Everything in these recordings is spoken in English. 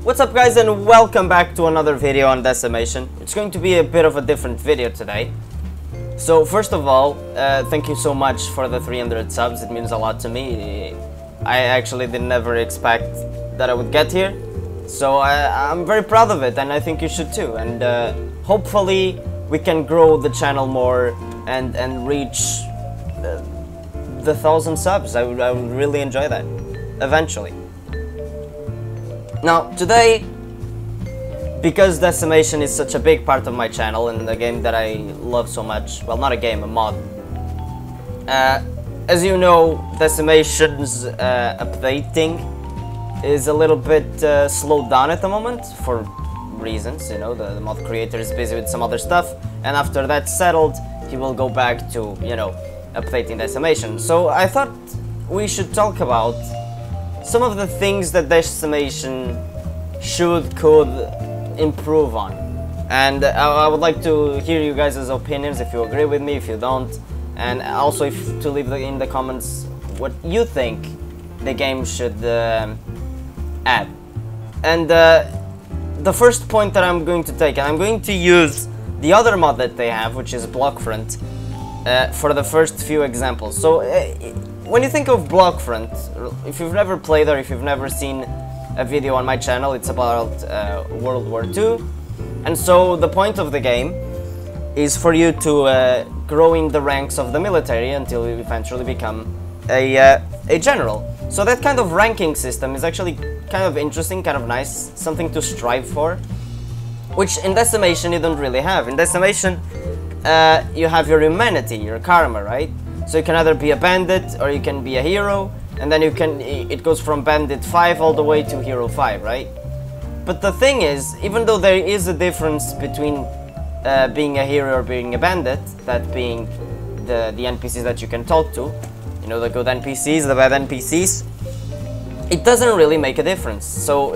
What's up guys, and welcome back to another video on Decimation. It's going to be a bit of a different video today. So first of all, thank you so much for the 300 subs, it means a lot to me. I actually did never expect that I would get here. So I'm very proud of it, and I think you should too. And hopefully we can grow the channel more and reach the 1,000 subs. I would really enjoy that, eventually. Now, today, because Decimation is such a big part of my channel and a game that I love so much, well, not a game, a mod. As you know, Decimation's updating is a little bit slowed down at the moment for reasons, you know, the mod creator is busy with some other stuff, and after that's settled, he will go back to, you know, updating Decimation. So I thought we should talk about some of the things that Decimation could improve on. And I would like to hear you guys' opinions, if you agree with me, if you don't, and also to leave in the comments what you think the game should add. And the first point that I'm going to take, and I'm going to use the other mod that they have, which is Blockfront, for the first few examples. So when you think of Blockfront, if you've never played or if you've never seen a video on my channel, it's about World War II. And so the point of the game is for you to grow in the ranks of the military until you eventually become a general. So that kind of ranking system is actually kind of interesting, kind of nice, something to strive for, which in Decimation you don't really have. In Decimation you have your humanity, your karma, right? So you can either be a bandit or you can be a hero, and then it goes from bandit 5 all the way to hero 5, right? But the thing is, even though there is a difference between being a hero or being a bandit, that being the NPCs that you can talk to, you know, the good NPCs, the bad NPCs, it doesn't really make a difference. So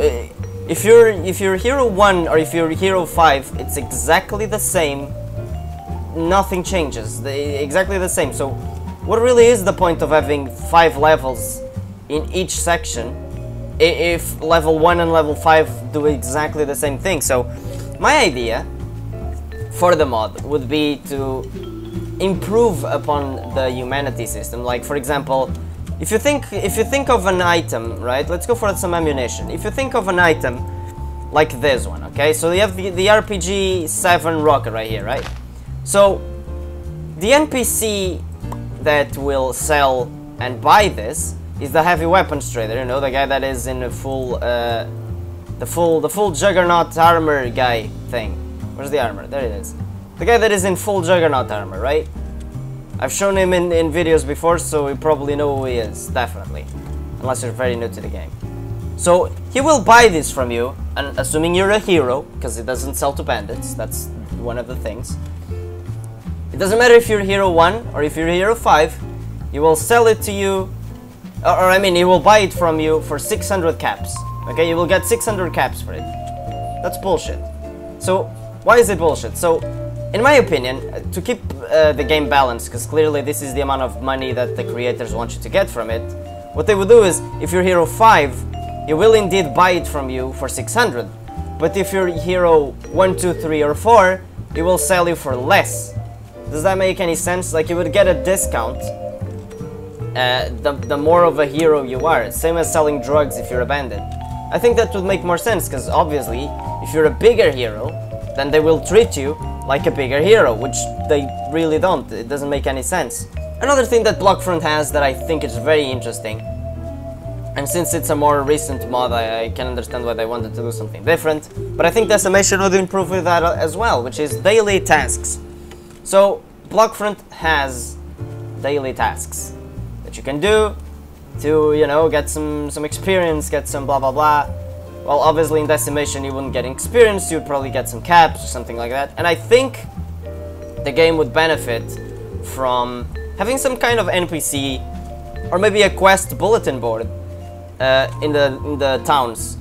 if you're hero 1 or if you're hero 5, it's exactly the same. Nothing changes, exactly the same. So what really is the point of having 5 levels in each section if level 1 and level 5 do exactly the same thing? So my idea for the mod would be to improve upon the humanity system. Like, for example, if you think of an item, right? Let's go for some ammunition. If you think of an item like this one, okay? So you have the RPG 7 rocket right here, right? So the NPC that will sell and buy this is the heavy weapons trader, you know, the guy that is in a full the full juggernaut armor guy thing. Where's the armor? There it is. The guy that is in full juggernaut armor, right? I've shown him in videos before, so you probably know who he is, definitely, unless you're very new to the game. So he will buy this from you, and assuming you're a hero, because it doesn't sell to bandits, that's one of the things. It doesn't matter if you're hero 1 or if you're hero 5, he will sell it to you, or I mean, he will buy it from you for 600 caps. Okay, you will get 600 caps for it. That's bullshit. So why is it bullshit? So in my opinion, to keep the game balanced, because clearly this is the amount of money that the creators want you to get from it, what they would do is, if you're hero 5, he will indeed buy it from you for 600. But if you're hero 1, 2, 3 or 4, he will sell you for less. Does that make any sense? Like, you would get a discount the more of a hero you are. Same as selling drugs if you're a bandit. I think that would make more sense, because obviously if you're a bigger hero, then they will treat you like a bigger hero, which they really don't. It doesn't make any sense. Another thing that Blockfront has that I think is very interesting, and since it's a more recent mod, I can understand why they wanted to do something different, but I think Decimation would improve with that as well, which is daily tasks. So Blockfront has daily tasks that you can do to, you know, get some experience, get some blah blah blah. Well, obviously in Decimation you wouldn't get experience, you'd probably get some caps or something like that. And I think the game would benefit from having some kind of NPC or maybe a quest bulletin board in the towns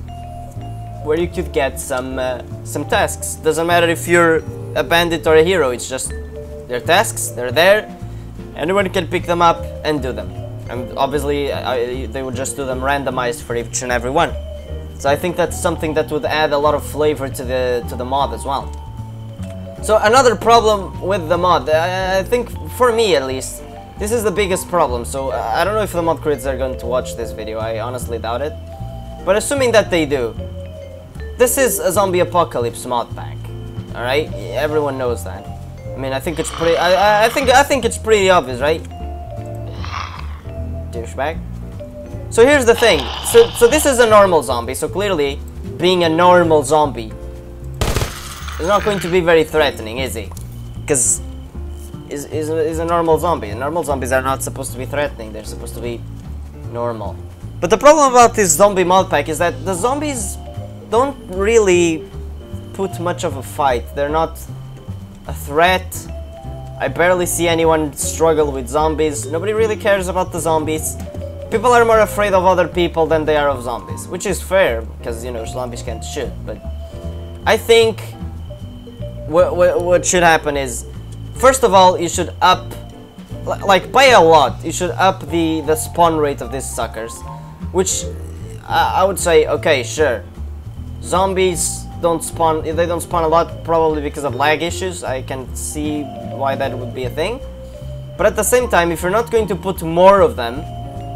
where you could get some tasks. Doesn't matter if you're a bandit or a hero, it's just their tasks, they're there, anyone can pick them up and do them. And obviously they will just do them randomized for each and every one. So I think that's something that would add a lot of flavor to the mod as well. So another problem with the mod, I think for me at least, this is the biggest problem. So I don't know if the mod creators are going to watch this video, I honestly doubt it. But assuming that they do, this is a zombie apocalypse mod pack. Alright? Everyone knows that. I mean, I think it's pretty I think it's pretty obvious, right? Douchebag. So here's the thing. So this is a normal zombie, so clearly being a normal zombie is not going to be very threatening, is he? Because is a normal zombie. Normal zombies are not supposed to be threatening, they're supposed to be normal. But the problem about this zombie mod pack is that the zombies don't really put much of a fight. They're not a threat. I barely see anyone struggle with zombies. Nobody really cares about the zombies. People are more afraid of other people than they are of zombies, which is fair, because, you know, zombies can't shoot. But I think what should happen is, first of all, you should up, like by a lot, you should up the spawn rate of these suckers, which I would say, okay, sure, zombies don't spawn, they don't spawn a lot, probably because of lag issues. I can see why that would be a thing. But at the same time, if you're not going to put more of them,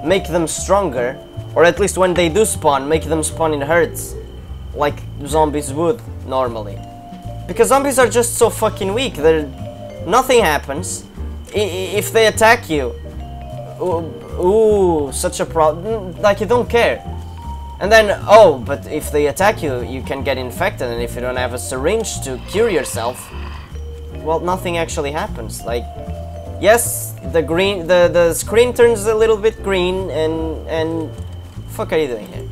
make them stronger, or at least when they do spawn, make them spawn in herds, like zombies would normally. Because zombies are just so fucking weak. Nothing happens. If they attack you, ooh, such a problem. Like, you don't care. And then, oh, but if they attack you, you can get infected, and if you don't have a syringe to cure yourself, well, nothing actually happens. Like, yes, the screen turns a little bit green, and fuck are you doing here?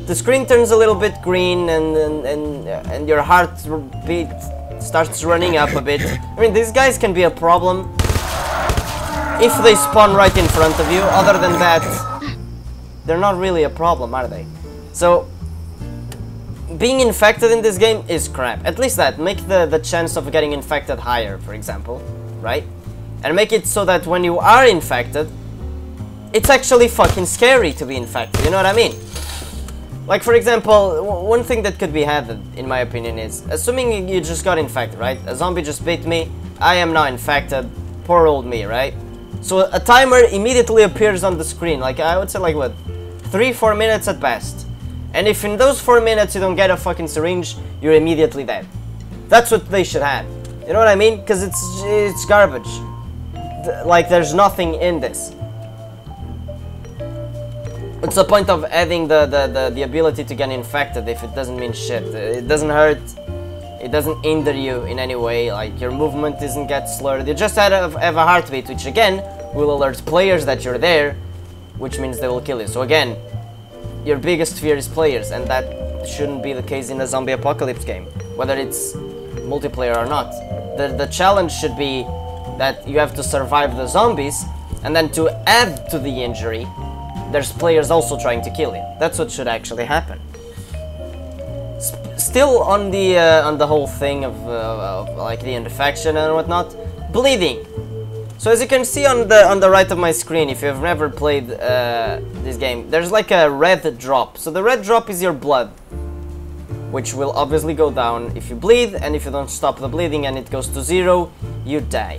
The screen turns a little bit green, and your heartbeat starts running up a bit. I mean, these guys can be a problem if they spawn right in front of you. Other than that, they're not really a problem, are they? So, being infected in this game is crap. At least that. Make the chance of getting infected higher, for example, right? And make it so that when you are infected, it's actually fucking scary to be infected, you know what I mean? Like, for example, one thing that could be added, in my opinion, is, assuming you just got infected, right? A zombie just bit me, I am now infected, poor old me, right? So a timer immediately appears on the screen, like, I would say, like, what, 3-4 minutes at best. And if in those 4 minutes you don't get a fucking syringe, you're immediately dead. That's what they should have. You know what I mean? Because it's garbage. Like, there's nothing in this. What's the point of adding the ability to get infected if it doesn't mean shit? It doesn't hurt, it doesn't hinder you in any way, like your movement doesn't get slurred. You just have a heartbeat, which again will alert players that you're there, which means they will kill you. So again, your biggest fear is players, and that shouldn't be the case in a zombie apocalypse game, whether it's multiplayer or not. The challenge should be that you have to survive the zombies, and then to add to the injury, there's players also trying to kill you. That's what should actually happen. Still on the whole thing of like the infection and whatnot, bleeding. So as you can see on the right of my screen, if you've never played this game, there's like a red drop. So the red drop is your blood, which will obviously go down if you bleed, and if you don't stop the bleeding and it goes to 0, you die.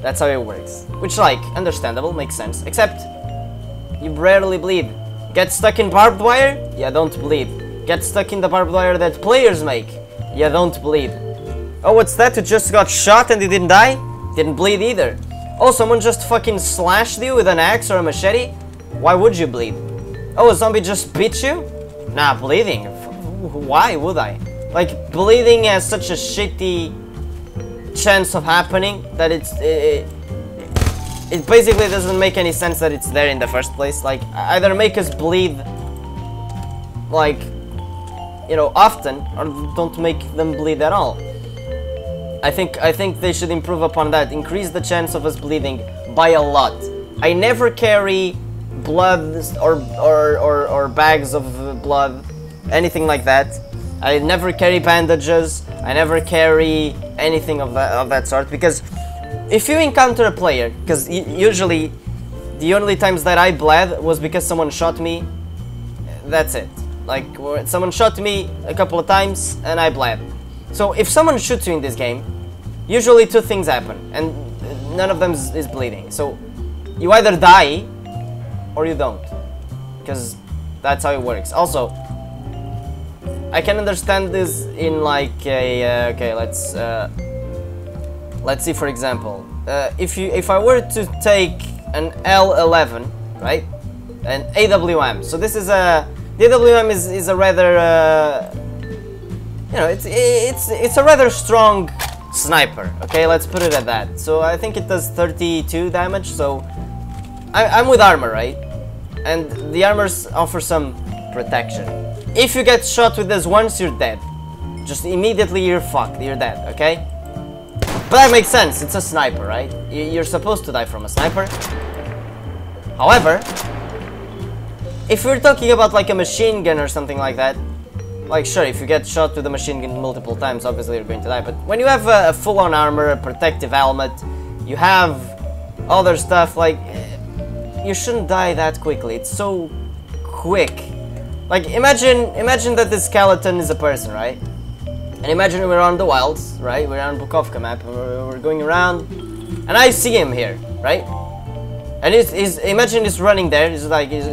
That's how it works. Which, like, understandable, makes sense. Except, you rarely bleed. Get stuck in barbed wire? Yeah, don't bleed. Get stuck in the barbed wire that players make? Yeah, don't bleed. Oh, what's that? You just got shot and you didn't die? Didn't bleed either. Oh, someone just fucking slashed you with an axe or a machete? Why would you bleed? Oh, a zombie just bit you? Nah, bleeding. Why would I? Like, bleeding has such a shitty chance of happening that it basically doesn't make any sense that it's there in the first place. Like, either make us bleed, like, you know, often, or don't make them bleed at all. I think they should improve upon that. Increase the chance of us bleeding by a lot. I never carry blood or bags of blood, anything like that. I never carry bandages. I never carry anything of that sort, because if you encounter a player, because usually the only times that I bled was because someone shot me, that's it. Like, someone shot me a couple of times and I bled. So if someone shoots you in this game, usually two things happen, and none of them is bleeding. So you either die or you don't, because that's how it works. Also, I can understand this in like a okay, let's see, for example, if I were to take an L11, right, an AWM. So this is a the AWM is a rather you know, it's a rather strong sniper. Okay, let's put it at that. So I think it does 32 damage. So I'm with armor, right? And the armors offer some protection. If you get shot with this once, you're dead. Just immediately you're fucked. You're dead. Okay. But that makes sense. It's a sniper, right? You're supposed to die from a sniper. However, if we're talking about like a machine gun or something like that, like sure, if you get shot with a machine gun multiple times, obviously you're going to die. But when you have a full-on armor, a protective helmet, you have other stuff, like you shouldn't die that quickly. It's so quick. Like imagine that this skeleton is a person, right? And imagine we're on the wilds, right? We're on Bukovka map, and we're going around, and I see him here, right? And imagine he's running there. He's like, he's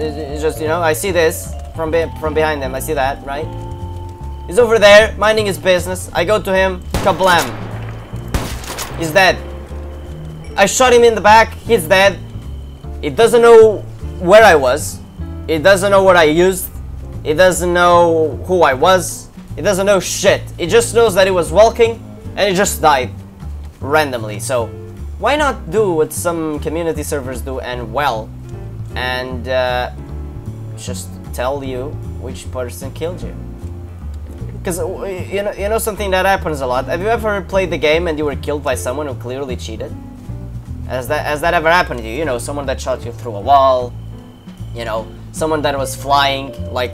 just, you know, I see this from behind him. I see that, right? He's over there, minding his business. I go to him, kablam. He's dead. I shot him in the back. He's dead. It doesn't know where I was. It doesn't know what I used. It doesn't know who I was. It doesn't know shit. It just knows that he was walking, and he just died randomly. So why not do what some community servers do and well, and just tell you which person killed you? Because you know something that happens a lot. Have you ever played the game and you were killed by someone who clearly cheated? Has that ever happened to you? You know, someone that shot you through a wall. You know, someone that was flying. Like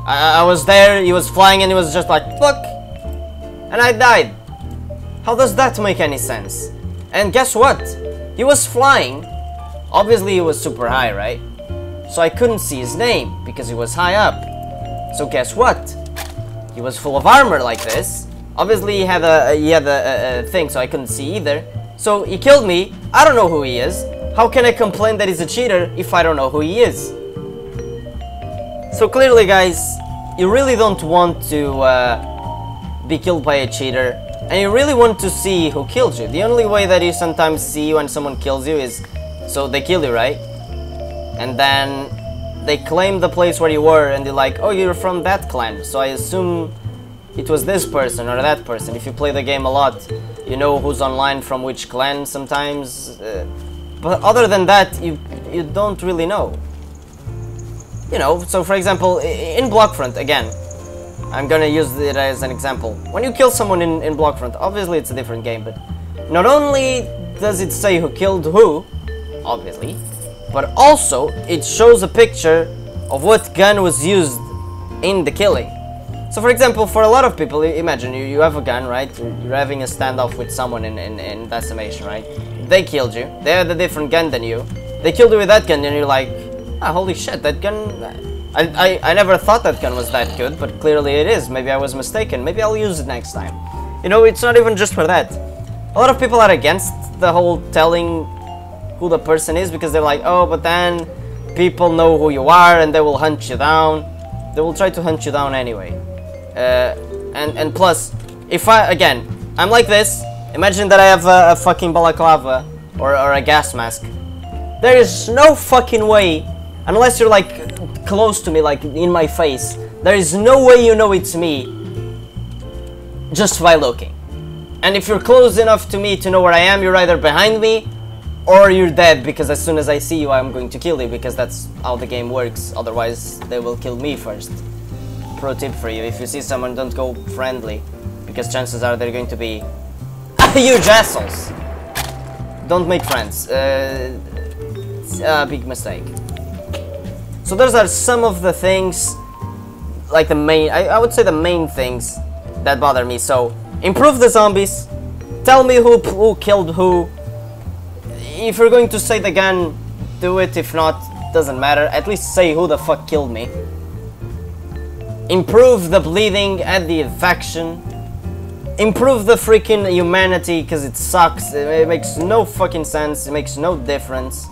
I was there, he was flying, and he was just like fuck, and I died. How does that make any sense? And guess what? He was flying. Obviously he was super high, right? So I couldn't see his name because he was high up. So guess what? He was full of armor like this. Obviously he had a thing, so I couldn't see either. So he killed me. I don't know who he is. How can I complain that he's a cheater if I don't know who he is? So clearly, guys, you really don't want to be killed by a cheater. And you really want to see who killed you. The only way that you sometimes see when someone kills you is, so they kill you, right? And then they claim the place where you were, and they're like, oh, you're from that clan, so I assume it was this person or that person. If you play the game a lot, you know who's online from which clan sometimes. But other than that, you don't really know. You know, so for example, in Blockfront, again, I'm gonna use it as an example. When you kill someone in Blockfront, obviously it's a different game, but not only does it say who killed who, obviously, but also it shows a picture of what gun was used in the killing. So for example, for a lot of people, imagine you have a gun, right? You're having a standoff with someone in Decimation, right? They killed you, they had a different gun than you, they killed you with that gun, and you're like, ah, holy shit, that gun... I never thought that gun was that good, but clearly it is. Maybe I was mistaken. Maybe I'll use it next time. You know, it's not even just for that. A lot of people are against the whole telling who the person is because they're like, oh, but then people know who you are and they will hunt you down. They will try to hunt you down anyway. And plus, if again, I'm like this. Imagine that I have a fucking balaclava or a gas mask. There is no fucking way, unless you're like close to me, like in my face, there is no way you know it's me just by looking. And if you're close enough to me to know where I am, you're either behind me or you're dead, because as soon as I see you, I'm going to kill you, because that's how the game works. Otherwise, they will kill me first. Pro tip for you: if you see someone, don't go friendly, because chances are they're going to be huge assholes. Don't make friends. It's a big mistake. So those are some of the things, like the main, I would say the main things that bother me. So improve the zombies, tell me who killed who. If you're going to say the gun, do it. If not, doesn't matter. At least say who the fuck killed me. improve the bleeding and the infection, improve the freaking humanity, because it sucks, it makes no fucking sense, it makes no difference,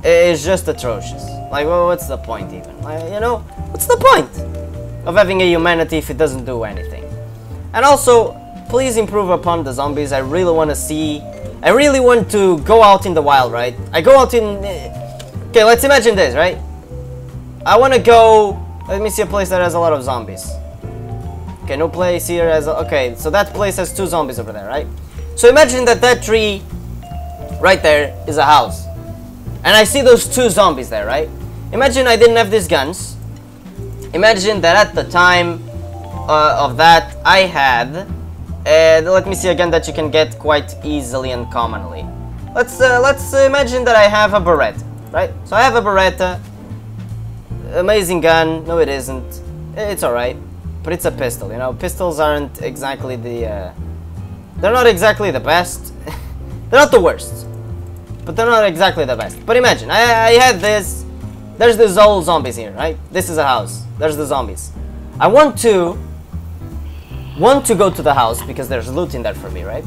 it's just atrocious. Like, well, what's the point even? Like, you know, what's the point of having a humanity if it doesn't do anything? And also, please improve upon the zombies. I really want to see, I really want to go out in the wild, right? I go out in, okay, let's imagine this, right? I want to go, let me see a place that has a lot of zombies. Okay, no place here has, okay, so that place has 2 zombies over there, right? So imagine that that tree right there is a house. And I see those 2 zombies there, right? Imagine I didn't have these guns. Imagine that at the time of that I had, let me see again, that you can get quite easily and commonly. Let's imagine that I have a Beretta, right? So I have a Beretta, amazing gun. No, it isn't. It's alright, but it's a pistol. You know, pistols aren't exactly the. They're not exactly the best. They're not the worst, but they're not exactly the best. But imagine I had this. There's these old zombies here, right? This is a house. There's the zombies. I want to go to the house because there's loot in there for me, right?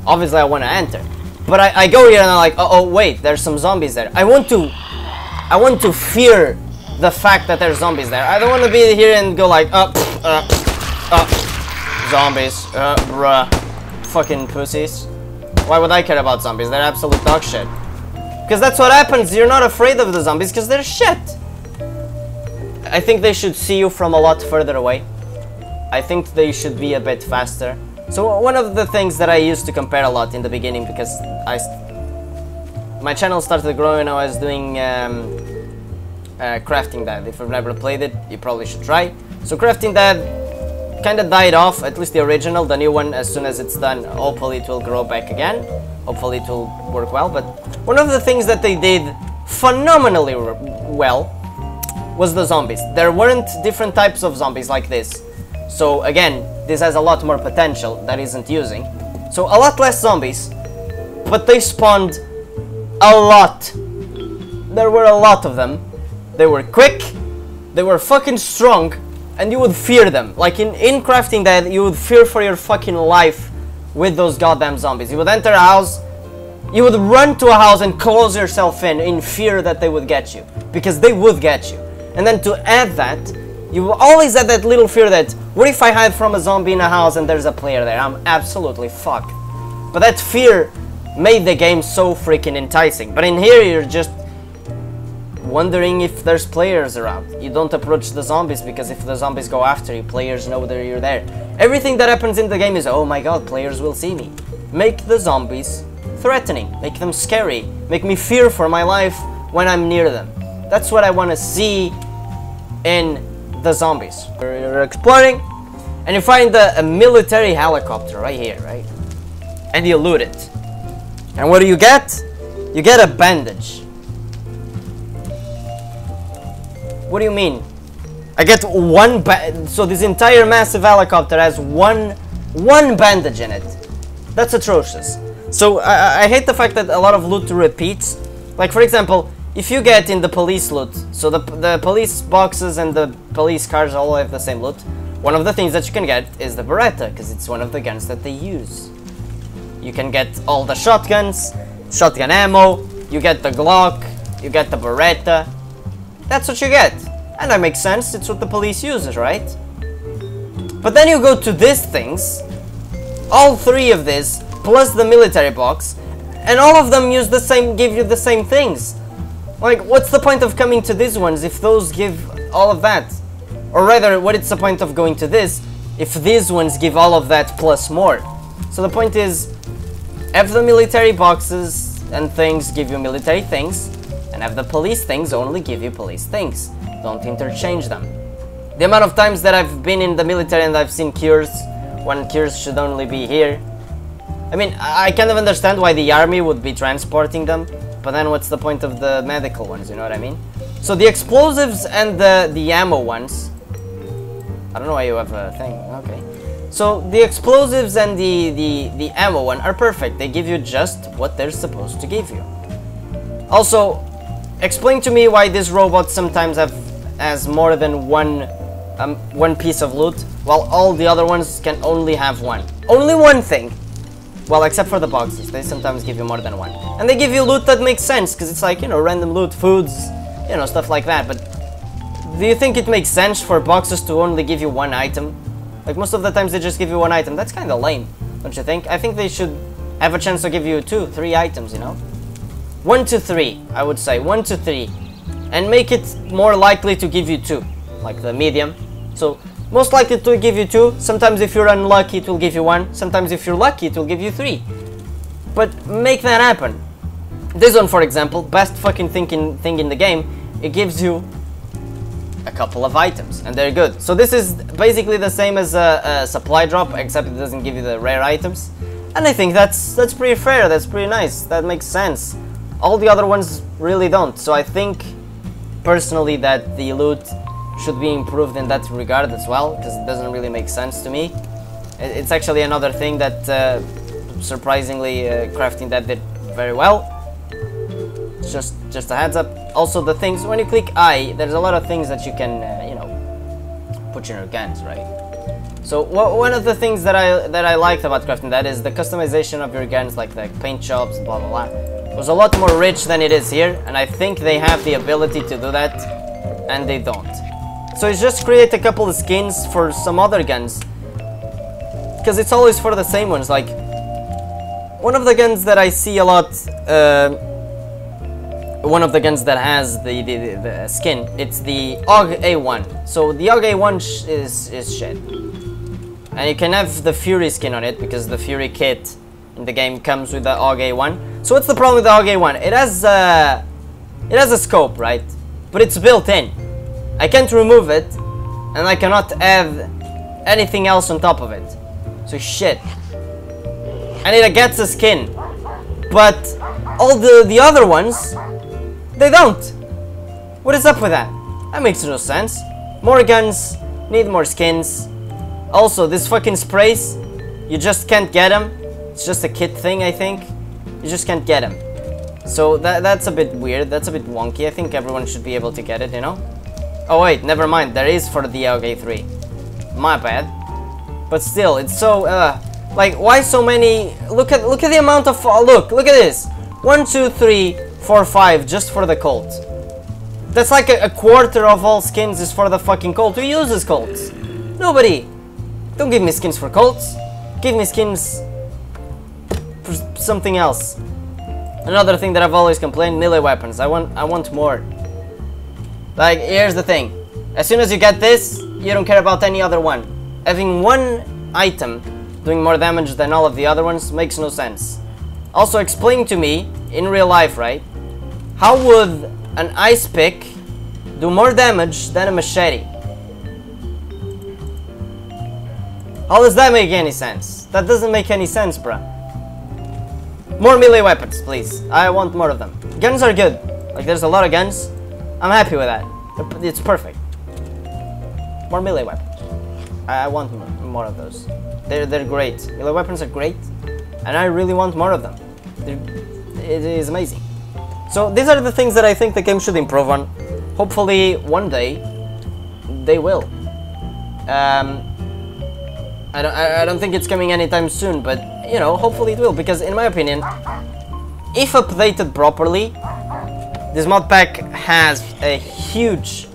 Obviously I want to enter, but I go here and I'm like, oh wait, there's some zombies there. I want to fear the fact that there's zombies there. I don't want to be here and go like, zombies, bruh, fucking pussies. Why would I care about zombies? They're absolute dog shit. Because that's what happens. You're not afraid of the zombies because they're shit. I think they should see you from a lot further away. I think they should be a bit faster. So one of the things that I used to compare a lot in the beginning, because my channel started growing, I was doing Crafting Dad. If you've never played it, you probably should try. So Crafting Dad kind of died off, at least the original. The new one, as soon as it's done, hopefully it will grow back again. Hopefully it will work well. But one of the things that they did phenomenally well was the zombies. There weren't different types of zombies like this. So again, this has a lot more potential that isn't using. So a lot less zombies, but they spawned a lot. There were a lot of them. They were quick, they were fucking strong, and you would fear them. Like in Crafting Dead, you would fear for your fucking life with those goddamn zombies. You would enter a house, you would run to a house and close yourself in fear that they would get you. Because they would get you. And then to add that, you always had that little fear that, what if I hide from a zombie in a house and there's a player there? I'm absolutely fucked. But that fear made the game so freaking enticing. But in here, you're just wondering if there's players around. You don't approach the zombies because if the zombies go after you, players know that you're there. Everything that happens in the game is, oh my god, players will see me. Make the zombies threatening. Make them scary. Make me fear for my life when I'm near them. That's what I want to see in the zombies. You're exploring and you find a military helicopter right here, right? And you loot it. And what do you get? You get a bandage. What do you mean? I get one so this entire massive helicopter has one bandage in it. That's atrocious. So I hate the fact that a lot of loot repeats. Like for example, if you get in the police loot, so the police boxes and the police cars all have the same loot, one of the things that you can get is the Beretta, because it's one of the guns that they use. You can get all the shotguns, shotgun ammo, you get the Glock, you get the Beretta. That's what you get. And that makes sense, it's what the police uses, right? But then you go to these things, all 3 of these, plus the military box, and all of them use the same, give you the same things. Like, what's the point of coming to these ones if those give all of that? Or rather, what is the point of going to this if these ones give all of that plus more? So the point is, have the military boxes and things give you military things, and have the police things only give you police things. Don't interchange them. The amount of times that I've been in the military and I've seen cures, when cures should only be here. I mean, I kind of understand why the army would be transporting them, but then what's the point of the medical ones, you know what I mean? So the explosives and the ammo ones, I don't know why you have a thing, okay. So the explosives and the ammo one are perfect. They give you just what they're supposed to give you. Also, explain to me why this robot sometimes has more than one one piece of loot, while all the other ones can only have one. Only one thing. Well, except for the boxes, they sometimes give you more than one. And they give you loot that makes sense, because it's like, you know, random loot, foods, you know, stuff like that. But do you think it makes sense for boxes to only give you one item? Like, most of the times they just give you one item. That's kind of lame, don't you think? I think they should have a chance to give you 2, 3 items, you know? 1 to 3, I would say. 1 to 3. And make it more likely to give you 2, like the medium. So, most likely to give you 2. Sometimes if you're unlucky, it will give you 1. Sometimes if you're lucky, it will give you 3. But make that happen. This one, for example, best fucking thing in the game, it gives you a couple of items, and they're good. So this is basically the same as a supply drop, except it doesn't give you the rare items. And I think that's pretty fair, that's pretty nice, that makes sense. All the other ones really don't, so I think, personally, that the loot should be improved in that regard as well, because it doesn't really make sense to me. It's actually another thing that, surprisingly, Crafting That did very well. Just a heads up. Also, the things, when you click I, there's a lot of things that you can, you know, put in your guns, right? So one of the things that I liked about Crafting That is the customization of your guns, like the paint jobs, blah blah blah. It was a lot more rich than it is here, and I think they have the ability to do that, and they don't. So it's just create a couple of skins for some other guns, because it's always for the same ones. Like, one of the guns that I see a lot, one of the guns that has the skin, it's the AUG A1. So the AUG A1 is shit. And you can have the Fury skin on it, because the Fury kit in the game comes with the AUG A1. So what's the problem with the AUG A1? It has a scope, right? But it's built in. I can't remove it, and I cannot add anything else on top of it. So shit. And it gets a skin. But all the other ones, they don't. What is up with that? That makes no sense. More guns, need more skins. Also, this fucking sprays, you just can't get them. It's just a kit thing, I think. You just can't get them. So that's a bit weird. That's a bit wonky. I think everyone should be able to get it, you know? Oh wait, never mind. There is for the AUG A3. My bad. But still, it's so like, why so many? Look at the amount of look at this. 1, 2, 3, 4, 5 just for the Colt. That's like a quarter of all skins is for the fucking Colt. Who uses Colts? Nobody. Don't give me skins for Colts. Give me skins for something else. Another thing that I've always complained, melee weapons. I want more. Like, here's the thing. As soon as you get this, you don't care about any other one. Having one item doing more damage than all of the other ones makes no sense. Also, explain to me, in real life, right? How would an ice pick do more damage than a machete? How does that make any sense? That doesn't make any sense, bruh. More melee weapons, please. I want more of them. Guns are good. Like, there's a lot of guns. I'm happy with that. It's perfect. More melee weapons. I want more of those. They're great. Melee weapons are great, and I really want more of them. It is amazing. So these are the things that I think the game should improve on. Hopefully one day they will. I don't think it's coming anytime soon, but you know, hopefully it will, because in my opinion, if updated properly, this mod pack has a huge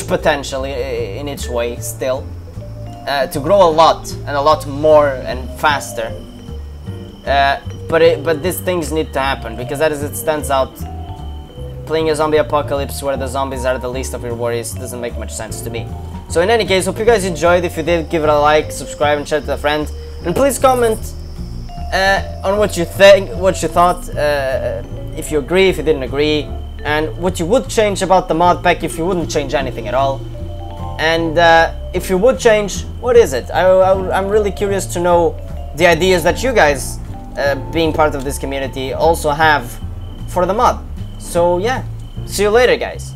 potential in its way still, to grow a lot and a lot more and faster. But these things need to happen, because as it stands out, playing a zombie apocalypse where the zombies are the least of your worries doesn't make much sense to me. So in any case, hope you guys enjoyed. If you did, give it a like, subscribe, and share it with a friend. And please comment on what you think, what you thought, if you agree, if you didn't agree, and what you would change about the mod pack if you wouldn't change anything at all. And if you would change, what is it? I'm really curious to know the ideas that you guys, being part of this community, also have for the mod. So yeah, see you later, guys.